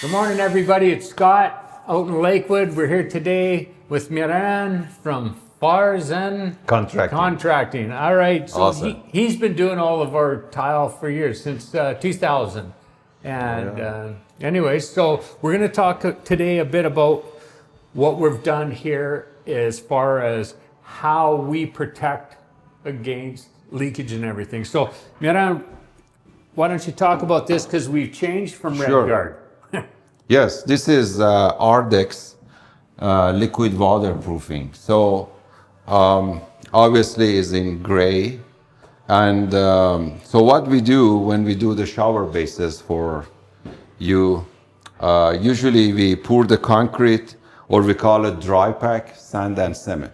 Good morning, everybody. It's Scott out in Lakewood. We're here today with Mehran from Farzan Contracting. All right. So awesome. he's been doing all of our tile for years, since 2000. And anyway, so we're going to talk today a bit about what we've done here as far as how we protect against leakage and everything. So, Mehran, why don't you talk about this, because we've changed from RedGuard. Yes, this is Ardex liquid waterproofing. So obviously is in gray. And so what we do when we do the shower bases for you, usually we pour the concrete, or we call it dry pack, sand and cement.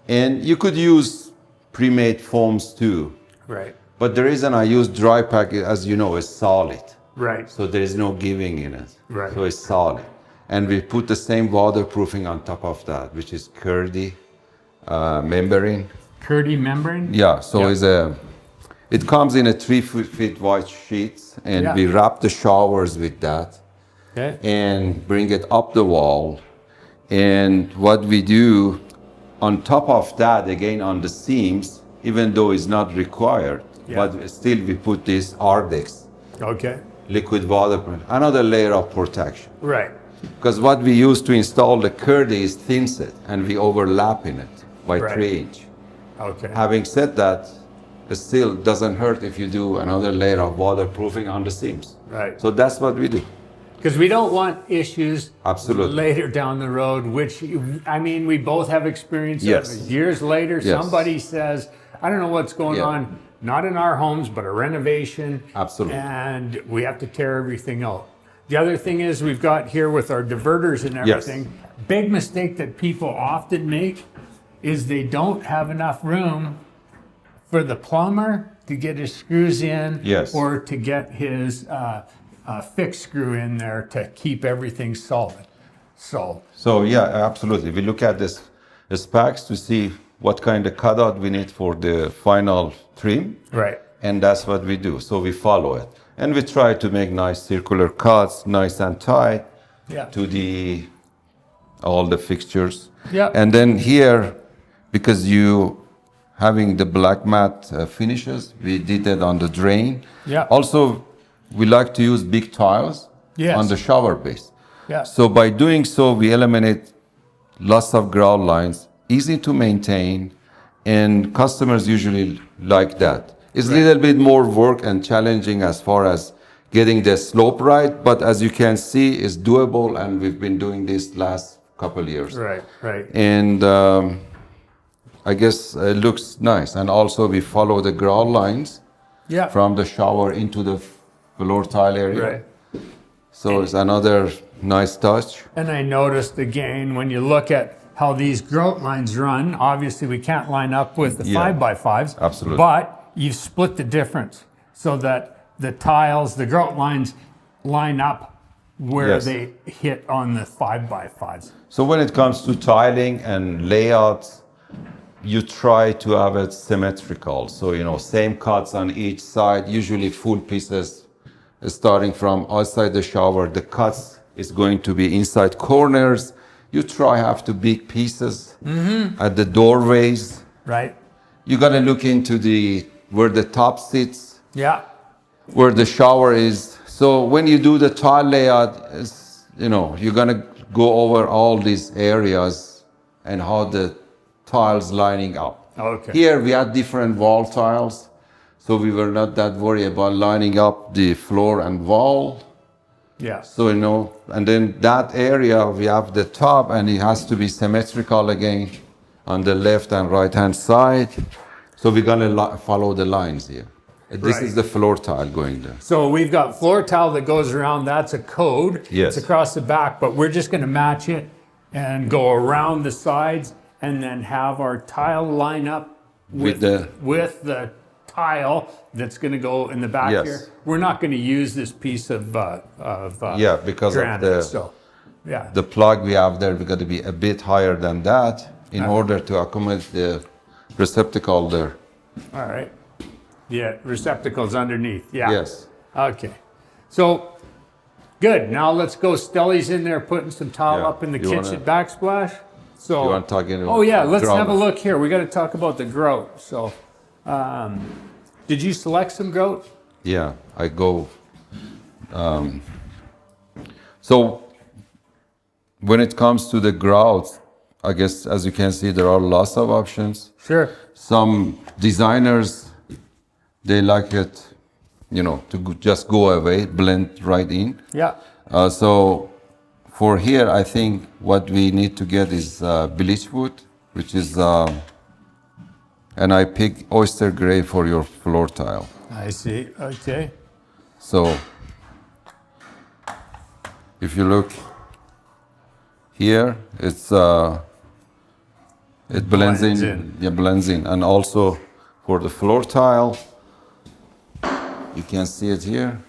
And you could use pre-made foams too. Right. But the reason I use dry pack, as you know, is solid. Right. So there is no giving in it. Right. So it's solid. And we put the same waterproofing on top of that, which is Curdy membrane. Curdy membrane? Yeah, so it comes in a 3 feet wide sheets, and we wrap the showers with that and bring it up the wall. And what we do on top of that, again on the seams, even though it's not required, but still we put this Ardex. Okay. Liquid waterproof, another layer of protection. Right. Because what we use to install the Curdy is thin set, and we overlap in it by 3 inch. Okay. Having said that, it still doesn't hurt if you do another layer of waterproofing on the seams. Right. So that's what we do. Because we don't want issues Absolutely. later down the road, which, I mean, we both have experience of. Years later, somebody says, I don't know what's going on, not in our homes, but a renovation. Absolutely. And we have to tear everything out. The other thing is we've got here with our diverters and everything, big mistake that people often make is they don't have enough room for the plumber to get his screws in or to get his fixed screw in there to keep everything solid. So yeah, absolutely. We look at this specs to see what kind of cutout we need for the final trim. Right. And that's what we do. So we follow it. And we try to make nice circular cuts, nice and tight to all the fixtures. Yeah. And then here, because you having the black matte finishes, we did it on the drain. Yeah. Also, we like to use big tiles on the shower base. Yeah. So by doing so, we eliminate lots of grout lines, easy to maintain, and customers usually like that. It's a little bit more work and challenging as far as getting the slope right, but as you can see, it's doable, and we've been doing this last couple of years. Right. And I guess it looks nice. And also we follow the grout lines from the shower into the floor tile area. Right. So it's another nice touch. And I noticed again, when you look at how these grout lines run, obviously we can't line up with the 5x5s. Absolutely. But you've split the difference so that the tiles, the grout lines line up where they hit on the 5x5s. So when it comes to tiling and layouts, you try to have it symmetrical. So, you know, same cuts on each side, usually full pieces starting from outside the shower. The cuts is going to be inside corners. You try have to big pieces at the doorways. Right. You got to look into where the top sits. Yeah. Where the shower is. So when you do the tile layout, you know, you're going to go over all these areas and how the tiles lining up. Okay. Here we had different wall tiles, so we were not that worried about lining up the floor and wall. Yeah. So, you know, and then that area we have the top, and it has to be symmetrical again on the left and right hand side. So we're gonna follow the lines here. This is the floor tile going there. So we've got floor tile that goes around. That's a code. Yes. It's across the back, but we're just going to match it and go around the sides and then have our tile line up with the tile that's going to go in the back here. We're not going to use this piece of because granite, of the plug we have there. We got to be a bit higher than that in order to accommodate the receptacle there. All right. Yeah, receptacles underneath. Yeah. Yes. Okay. So Good. Now let's go. Stelly's in there putting some tile Yeah. up in the You kitchen wanna- backsplash. So, You want to talk oh yeah, let's grout? have a look here. We got to talk about the grout. So, did you select some grout? Yeah, I go. So when it comes to the grout, I guess as you can see, there are lots of options. Sure. Some designers, they like it, just go away, blend right in. Yeah. So for here, I think what we need to get is bleach wood, which is, and I pick oyster gray for your floor tile. I see. Okay. So if you look here, it blends in. Yeah, blends in. And also for the floor tile, you can see it here.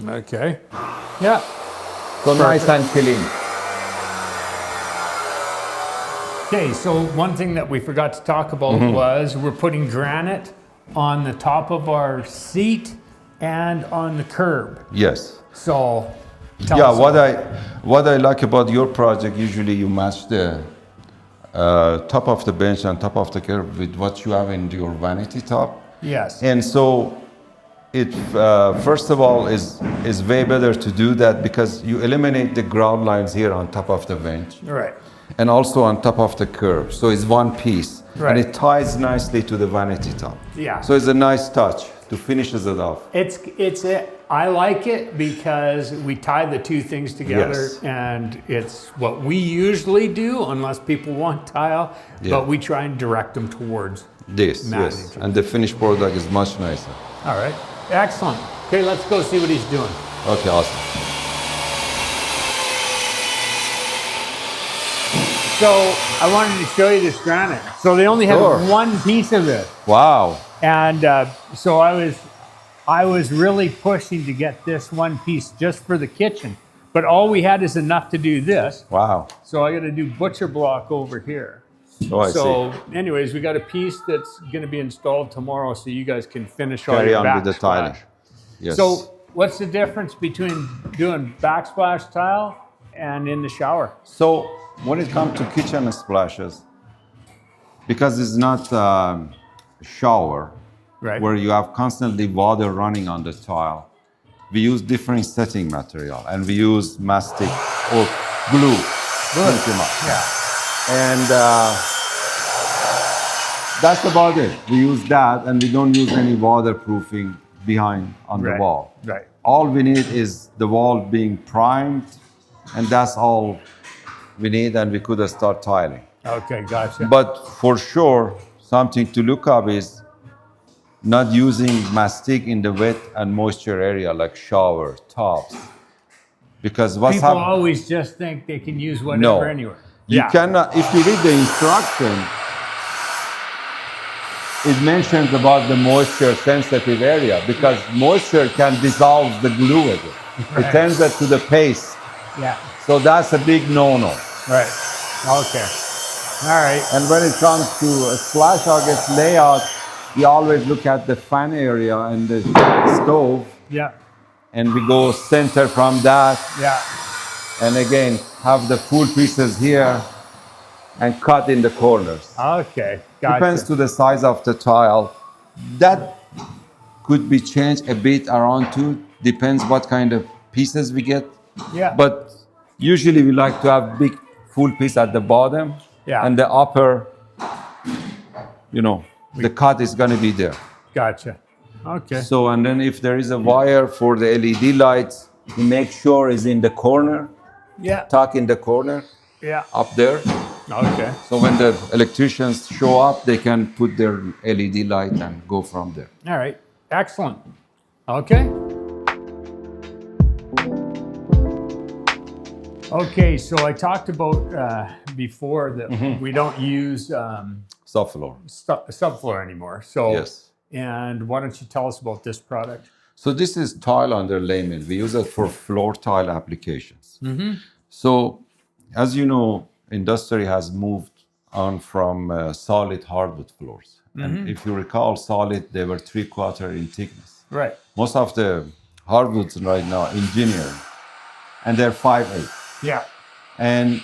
Okay. Yeah. So nice and clean. Okay, so one thing that we forgot to talk about was we're putting granite on the top of our seat and on the curb. Yes. So, Yeah, what I like about your project, usually you match the top of the bench and top of the curb with what you have in your vanity top. yes. And so it first of all is way better to do that because you eliminate the ground lines here on top of the bench Right. and also on top of the curb. So it's one piece Right. and it ties nicely to the vanity top. Yeah. So it's a nice touch to finishes it off. I like it because we tie the two things together, Yes. and it's what we usually do unless people want tile, Yeah. but we try and direct them towards. This, Manage yes. it. And the finished product is much nicer. All right. Excellent. Okay, let's go see what he's doing. Okay, awesome. So I wanted to show you this granite. So they only have Sure. one piece of it, Wow. and so I was really pushing to get this one piece just for the kitchen. But all we had is enough to do this. Wow. So I got to do butcher block over here. Oh, I So, see. anyways, we got a piece that's going to be installed tomorrow, so you guys can finish all Carry your on with the tiling. backsplash. Yes. So, what's the difference between doing backsplash tile and in the shower? So when it comes to kitchen splashes, because it's not shower, Right. where you have constantly water running on the tile, we use different setting material and we use mastic or glue. Pretty much. Yeah. And that's about it. We use that and we don't use any waterproofing behind on the Right. wall. Right. All we need is the wall being primed, and that's all we need, and we could start tiling. Okay, gotcha. But for sure, something to look up is not using mastic in the wet and moisture area like shower, tubs. Because what's People happening? always just think they can use whatever No. anywhere. You Yeah. cannot, if you read the instruction, it mentions about the moisture sensitive area because moisture can dissolve the glue with it. It Right. turns it to the paste. Yeah. So that's a big no-no. Right. Okay. All right. And when it comes to a splash target layout, we always look at the fan area and the stove, Yeah. and we go center from that, Yeah. and again, have the full pieces here and cut in the corners. Okay. Gotcha. Depends to the size of the tile. That could be changed a bit around too. Depends what kind of pieces we get. Yeah. But usually we like to have big full piece at the bottom. Yeah. And the upper, the cut is gonna be there. Gotcha. Okay. So, and then if there is a wire for the LED lights, you make sure it's in the corner, Yeah. tuck in the corner, Yeah. up there. Okay. So when the electricians show up, they can put their LED light and go from there. All right. Excellent. Okay. Okay, so I talked about before that we don't use Subfloor. subfloor anymore. So, Yes. and why don't you tell us about this product? So this is tile under layman. We use it for floor tile applications. So as you know, industry has moved on from solid hardwood floors. And if you recall, solid, they were 3/4 in thickness. Right. Most of the hardwoods right now, engineering, and they're 5'8". Yeah. And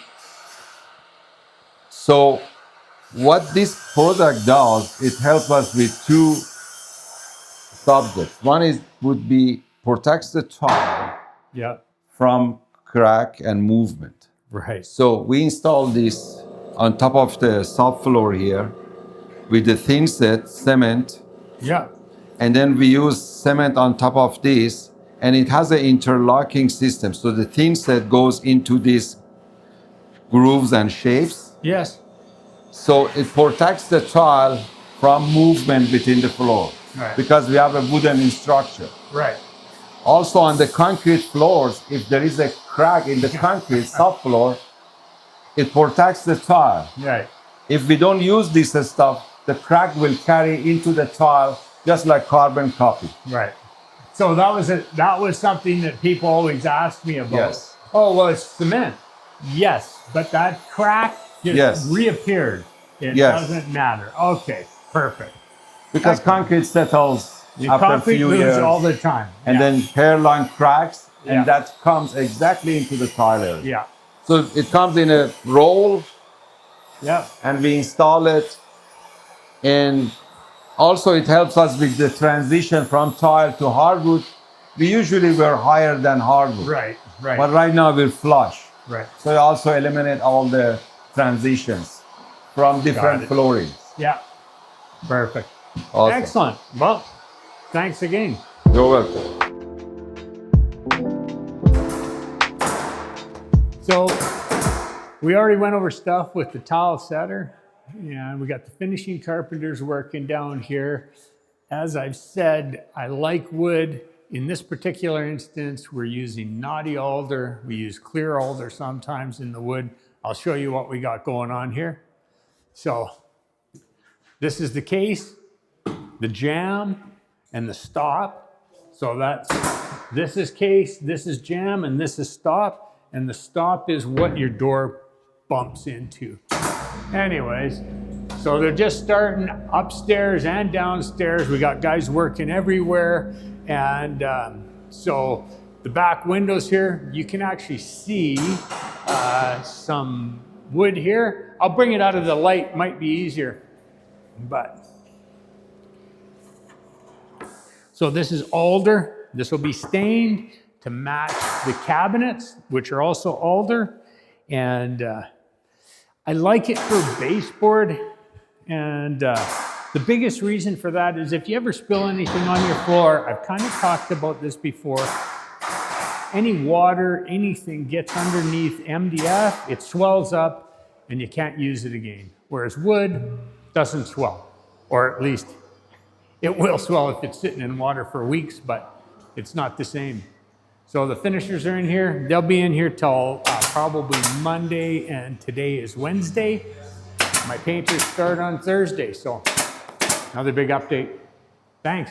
so what this product does, it helps us with two subjects. One is would be protects the tile Yeah. from crack and movement. Right. So we install this on top of the subfloor here with the thin set cement, Yeah. and then we use cement on top of this, and it has an interlocking system. So the thin set goes into these grooves and shapes. Yes. So it protects the tile from movement within the floor, Right. because we have a wooden structure. Right. Also on the concrete floors, if there is a crack in the concrete subfloor, it protects the tile. Right. If we don't use this stuff, the crack will carry into the tile just like carbon copy. Right. So that was something that people always ask me about. Yes. Oh, well, it's cement. Yes, but that crack just Yes. reappeared. It Yes. doesn't matter. Okay, perfect. Because concrete settles The after a concrete few moves years, all the time. and Yeah. then hairline cracks, and Yeah. that comes exactly into the tile area. Yeah. So it comes in a roll, Yeah. and we install it. And also it helps us with the transition from tile to hardwood. We usually were higher than hardwood. Right. Right. But right now we're flush. Right. So you also eliminate all the transitions from different it. floorings. Yeah. Perfect. Awesome. Excellent. Well, thanks again. You're welcome. So we already went over stuff with the tile setter, and we got the finishing carpenters working down here. As I've said, I like wood. In this particular instance, we're using knotty alder. We use clear alder sometimes in the wood. I'll show you what we got going on here. So this is the case, the jam, and the stop. So this is case, this is jam, and this is stop. And the stop is what your door bumps into. Anyways, so they're just starting upstairs and downstairs. We got guys working everywhere. And so the back windows here, you can actually see some wood here. I'll bring it out of the light, might be easier. But so this is alder. This will be stained to match the cabinets, which are also alder. And I like it for baseboard. And the biggest reason for that is if you ever spill anything on your floor, I've kind of talked about this before, any water, anything gets underneath MDF, it swells up and you can't use it again. Whereas wood doesn't swell, or at least it will swell if it's sitting in water for weeks, but it's not the same. So the finishers are in here. They'll be in here till probably Monday, and today is Wednesday. My painters start on Thursday, so another big update. Thanks.